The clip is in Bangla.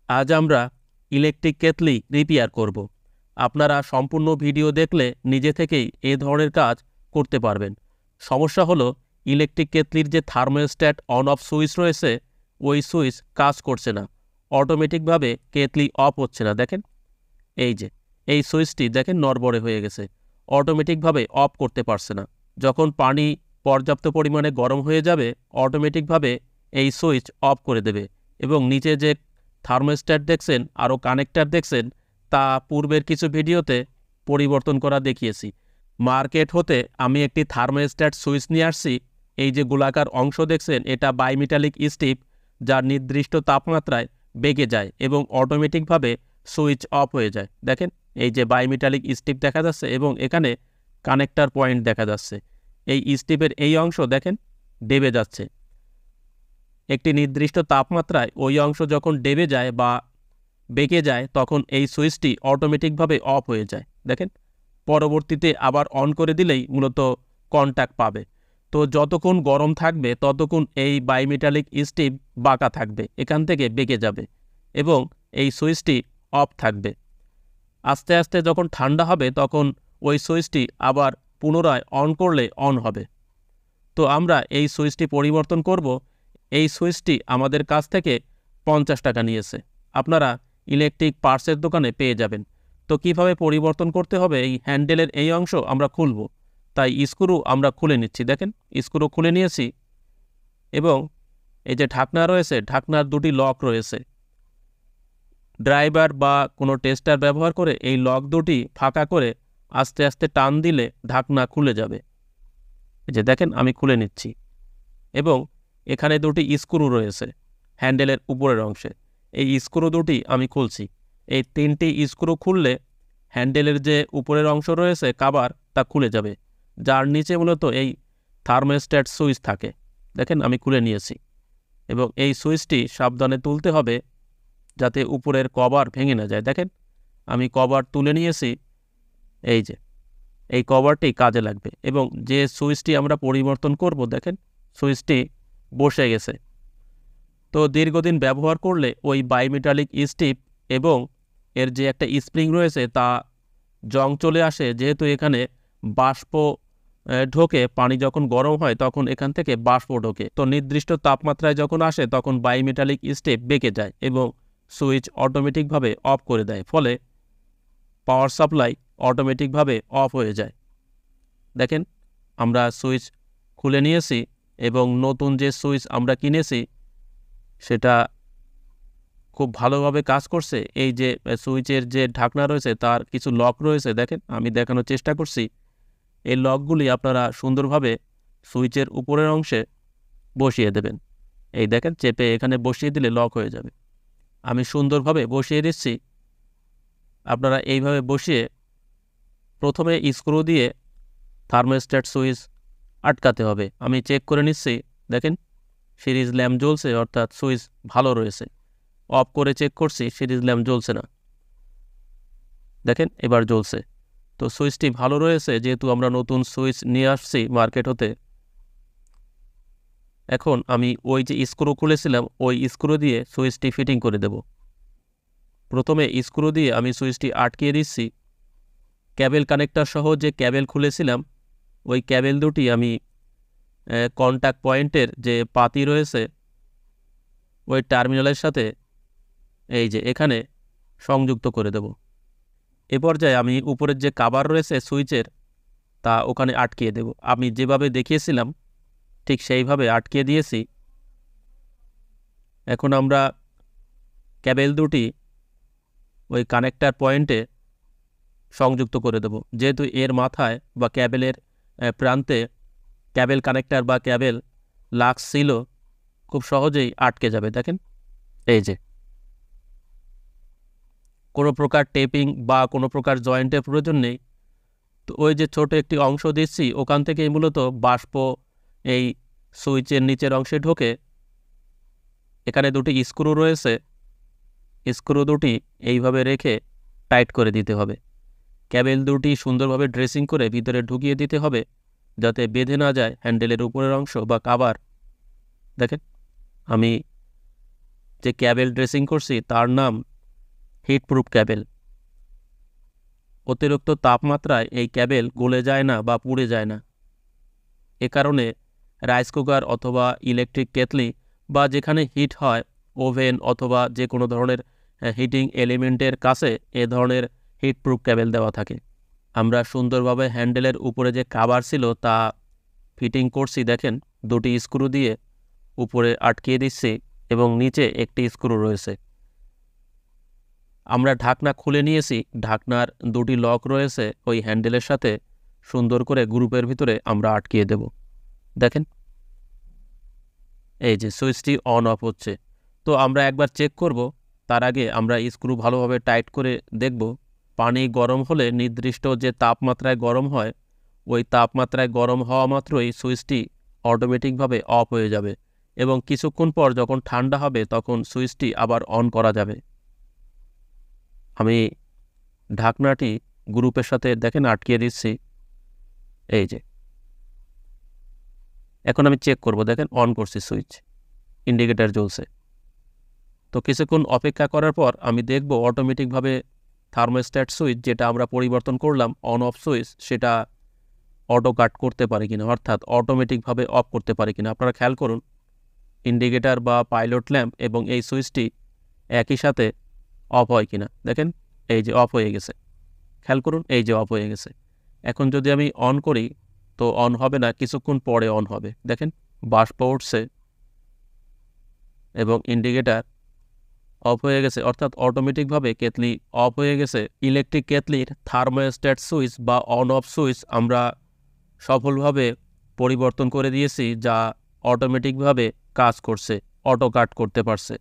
আজ আমরা ইলেকট্রিক কেটলি রিপেয়ার করব। আপনারা সম্পূর্ণ ভিডিও দেখলে নিজে থেকেই এ ধরনের কাজ করতে পারবেন। সমস্যা হলো ইলেকট্রিক কেটলির যে থার্মোস্ট্যাট অন অফ সুইচ রয়েছে ওই সুইচ কাজ করছে না, অটোমেটিকভাবে কেটলি অফ হচ্ছে না। দেখেন এই সুইচটি দেখেন নড়বড়ে হয়ে গেছে, অটোমেটিকভাবে অফ করতে পারছে না। যখন পানি পর্যাপ্ত পরিমাণে গরম হয়ে যাবে অটোমেটিকভাবে এই সুইচ অফ করে দেবে। এবং নিচে যে থার্মোস্ট্যাট দেখছেন আরও কানেক্টর দেখছেন তা পূর্বের কিছু ভিডিওতে পরিবর্তন করা দেখিয়েছি। মার্কেট হতে আমি একটি থার্মোস্ট্যাট সুইচ নিয়ে আসছি। এই যে গোলাকার অংশ দেখছেন এটা বাইমেটালিক স্টিপ, যার নির্দিষ্ট তাপমাত্রায় বেগে যায় এবং অটোমেটিকভাবে সুইচ অফ হয়ে যায়। দেখেন এই যে বাইমেটালিক স্টিপ দেখা যাচ্ছে এবং এখানে কানেক্টর পয়েন্ট দেখা যাচ্ছে। এই স্টিপের এই অংশ দেখেন ডেবে যাচ্ছে। একটি নির্দিষ্ট তাপমাত্রায় ওই অংশ যখন ডেবে যায় বা বেঁকে যায় তখন এই সুইচটি অটোমেটিকভাবে অফ হয়ে যায়। দেখেন পরবর্তীতে আবার অন করে দিলেই মূলত কন্ট্যাক্ট পাবে। তো যতক্ষণ গরম থাকবে ততক্ষণ এই বাইমেটালিক স্টিপ বাঁকা থাকবে, এখান থেকে বেঁকে যাবে এবং এই সুইচটি অফ থাকবে। আস্তে আস্তে যখন ঠান্ডা হবে তখন ওই সুইচটি আবার পুনরায় অন করলে অন হবে। তো আমরা এই সুইচটি পরিবর্তন করব। এই সুইচটি আমাদের কাছ থেকে 50 টাকা নিয়েছে, আপনারা ইলেকট্রিক পার্টসের দোকানে পেয়ে যাবেন। তো কিভাবে পরিবর্তন করতে হবে, এই হ্যান্ডেলের এই অংশ আমরা খুলব, তাই স্ক্রু আমরা খুলে নিচ্ছি। দেখেন স্ক্রু খুলে নিয়েছি এবং এই যে ঢাকনা রয়েছে ঢাকনার দুটি লক রয়েছে। ড্রাইভার বা কোনো টেস্টার ব্যবহার করে এই লক দুটি ফাঁকা করে আস্তে আস্তে টান দিলে ঢাকনা খুলে যাবে। এই যে দেখেন আমি খুলে নিচ্ছি এবং এখানে দুটি স্ক্রু রয়েছে হ্যান্ডেলের উপরের অংশে, এই স্ক্রু দুটি আমি খুলছি। এই 3টি স্ক্রু খুললে হ্যান্ডেলের যে উপরের অংশ রয়েছে কাভার তা খুলে যাবে, যার নিচে মূলত এই থার্মোস্ট্যাট সুইচ থাকে। দেখেন আমি খুলে নিয়েছি এবং এই সুইচটি সাবধানে তুলতে হবে যাতে উপরের কভার ভেঙে না যায়। দেখেন আমি কভার তুলে নিয়েছি, এই যে এই কভারটি কাজে লাগবে। এবং যে সুইচটি আমরা পরিবর্তন করব দেখেন সুইচটি বসে গেছে। তো দীর্ঘদিন ব্যবহার করলে ওই বাইমেটালিক স্টিপ এবং এর যে একটা স্প্রিং রয়েছে তা জং চলে আসে, যেহেতু এখানে বাষ্প ঢোকে, পানি যখন গরম হয় তখন এখান থেকে বাষ্প ঢোকে। তো নির্দিষ্ট তাপমাত্রায় যখন আসে তখন বাইমেটালিক স্টিপ বেঁকে যায় এবং সুইচ অটোমেটিকভাবে অফ করে দেয়, ফলে পাওয়ার সাপ্লাই অটোমেটিকভাবে অফ হয়ে যায়। দেখেন আমরা সুইচ খুলে নিয়েছি এবং নতুন যে সুইচ আমরা কিনেছি সেটা খুব ভালোভাবে কাজ করছে। এই যে সুইচের যে ঢাকনা রয়েছে তার কিছু লক রয়েছে, দেখেন আমি দেখানোর চেষ্টা করছি। এই লকগুলি আপনারা সুন্দরভাবে সুইচের উপরের অংশে বসিয়ে দেবেন। এই দেখেন চেপে এখানে বসিয়ে দিলে লক হয়ে যাবে। আমি সুন্দরভাবে বসিয়ে দিচ্ছি। আপনারা এইভাবে বসিয়ে প্রথমে স্ক্রু দিয়ে থার্মোস্ট্যাট সুইচ আটকাতে হবে। আমি চেক করে নিচ্ছি, দেখেন সিরিজ ল্যাম্প জ্বলছে, অর্থাৎ সুইচ ভালো রয়েছে। অফ করে চেক করছি, সিরিজ ল্যাম্প জ্বলছে না। দেখেন এবার জ্বলছে। তো সুইচটি ভালো রয়েছে, যেহেতু আমরা নতুন সুইচ নিয়ে আসছি মার্কেট হতে। এখন আমি ওই যে স্ক্রু খুলেছিলাম ওই স্ক্রু দিয়ে সুইচটি ফিটিং করে দেব। প্রথমে স্ক্রু দিয়ে আমি সুইচটি আটকিয়ে দিচ্ছি। ক্যাবেল কানেক্টর সহ যে ক্যাবেল খুলেছিলাম ওই ক্যাবেল দুটি আমি কন্ট্যাক্ট পয়েন্টের যে পাতি রয়েছে ওই টার্মিনালের সাথে এই যে এখানে সংযুক্ত করে দেব। এ পর্যায়ে আমি উপরের যে কাভার রয়েছে সুইচের তা ওখানে আটকিয়ে দেব। আমি যেভাবে দেখিয়েছিলাম ঠিক সেইভাবে আটকিয়ে দিয়েছি। এখন আমরা ক্যাবেল দুটি ওই কানেক্টর পয়েন্টে সংযুক্ত করে দেব। যেহেতু এর মাথায় বা ক্যাবেলের প্রান্তে ক্যাবেল কানেক্টর বা ক্যাবেল লাক্স ছিল, খুব সহজেই আটকে যাবে। দেখেন এই যে কোনো প্রকার টেপিং বা কোনো প্রকার জয়েন্টের প্রয়োজন নেই। তো ওই যে ছোট একটি অংশ দিচ্ছি ওখান থেকেই মূলত বাষ্প এই সুইচের নিচের অংশে ঢোকে। এখানে দুটি স্ক্রু রয়েছে, স্ক্রু দুটি এইভাবে রেখে টাইট করে দিতে হবে। ক্যাবেল দুটি সুন্দরভাবে ড্রেসিং করে ভিতরে ঢুকিয়ে দিতে হবে যাতে বেঁধে না যায় হ্যান্ডেলের উপরের অংশ বা কাভার। দেখেন আমি যে ক্যাবেল ড্রেসিং করছি তার নাম হিট প্রুফ ক্যাবেল। অতিরিক্ত তাপমাত্রায় এই ক্যাবেল গলে যায় না বা পুড়ে যায় না। এ কারণে রাইস কুকার অথবা ইলেকট্রিক কেটলি বা যেখানে হিট হয়, ওভেন অথবা যে কোনো ধরনের হিটিং এলিমেন্টের কাছে এ ধরনের হিট প্রুফ ক্যাবেল দেওয়া থাকে। আমরা সুন্দরভাবে হ্যান্ডেলের উপরে যে কাভার ছিল তা ফিটিং করছি। দেখেন, দুটি স্ক্রু দিয়ে উপরে আটকিয়ে দিচ্ছি এবং নিচে একটি স্ক্রু রয়েছে। আমরা ঢাকনা খুলে নিয়েছি, ঢাকনার দুটি লক রয়েছে ওই হ্যান্ডেলের সাথে, সুন্দর করে গ্রুপের ভিতরে আমরা আটকিয়ে দেব। দেখেন, এই যে সুইচটি অন অফ হচ্ছে। তো আমরা একবার চেক করব, তার আগে আমরা স্ক্রু ভালোভাবে টাইট করে দেখব। পানি গরম হলে নির্দিষ্ট যে তাপমাত্রায় গরম হয়, ওই তাপমাত্রায় গরম হওয়া মাত্রই সুইচটি অটোমেটিকভাবে অফ হয়ে যাবে এবং কিছুক্ষণ পর যখন ঠান্ডা হবে তখন সুইচটি আবার অন করা যাবে। আমি ঢাকনাটি গ্রুপের সাথে দেখেন আটকিয়ে দিচ্ছি। এই যে এখন আমি চেক করব। দেখেন, অন করছি সুইচ, ইন্ডিকেটর জ্বলছে। তো কিছুক্ষণ অপেক্ষা করার পর আমি দেখব অটোমেটিকভাবে থার্মোস্ট্যাট সুইচ, যেটা আমরা পরিবর্তন করলাম অন অফ সুইচ, সেটা অটো কাট করতে পারে কিনা, অর্থাৎ অটোমেটিকভাবে অফ করতে পারে কিনা। আপনারা খেয়াল করুন, ইন্ডিকেটর বা পাইলট ল্যাম্প এবং এই সুইচটি একই সাথে অফ হয় কিনা। দেখেন, এই যে অফ হয়ে গেছে। খেয়াল করুন, এই যে অফ হয়ে গেছে। এখন যদি আমি অন করি তো অন হবে না, কিছুক্ষণ পরে অন হবে। দেখেন, বাষ্প উঠছে এবং ইন্ডিকেটর অফ হয়ে গেছে, অর্থাৎ অটোমেটিকভাবে কেটলি অফ হয়ে গেছে। ইলেকট্রিক কেটলির থার্মোস্ট্যাট সুইচ বা অন অফ সুইচ আমরা সফলভাবে পরিবর্তন করে দিয়েছি, যা অটোমেটিকভাবে কাজ করছে, অটো কাট করতে পারছে।